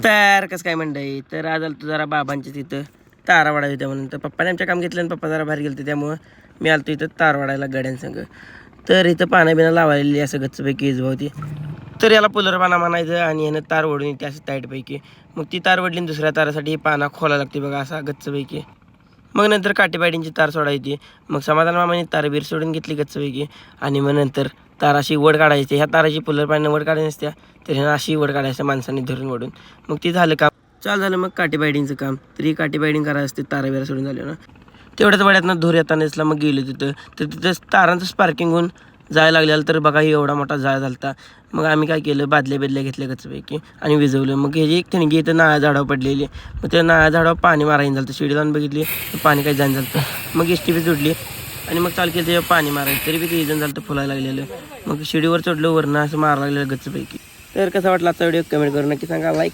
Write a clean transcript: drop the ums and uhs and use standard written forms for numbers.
तर कसं काय मंडळी, तर आज आलो जरा बाबांच्या तिथं तारा वाढायला होत्या म्हणून. तर पप्पाने आमच्या काम घेतलं आणि पप्पा जरा बाहेर गेले, त्यामुळं मी आलो इथं तार वाढायला गड्यांसंग. तर इथं पानं बिनं लावायली असं गच्चपैकी इजवा होती. तर याला पुलर पाना म्हणायचं आणि यानं तार ओढून येते असं टाईटपैकी. मग ती तार वडली दुसऱ्या तारासाठी पाना खोला लागते बघा असा गच्चपैकी. मग नंतर काटेपाडींची तार सोडायची. मग समाधान मामाने तार बीर सोडून घेतली गच्चपैकी. आणि मग नंतर तार अशी वड काढायची. ह्या ताराची पुलर पाण्यानं वड काढायची नसत्या, तर ह्यानं अशी वड काढायचं माणसाने धरून वडून. मग ती झालं काम चालू झालं. मग काटेपाडींचं काम तरी काटेपाडींग करायचं असते तारा सोडून झालं ना. तेवढ्याच वड्यातनं धूर येताना दिसला. मग गेलो तिथं, तर तिथं तारांचं स्पार्किंग होऊन जायला लागलेलं. तर बघा ही एवढा मोठा जाळ झालता. मग आम्ही काय केलं, बादल्या घेतल्या गच्चपैकी आणि विजवलं. मग ह्याची एक ठिणगी इथं नाळ्या झाडावर पडलेली. मग त्या नाळ्या झाडावर पाणी मारायला झालं. शिडी लावून बघितली तर पाणी काही जाण झालं. मग एसटी बी जोडली आणि मग चालू केलं त्याच्यावर पाणी मारायचं. तरी बी ते इजन झालं, फुलायला लागलेलं. मग शिडीवर चढलं, वरनं असं मारायला लागलेलं गच्चपैकी. तर कसा वाटला आजचा व्हिडिओ कमेंट करून नक्की सांगा. लाईक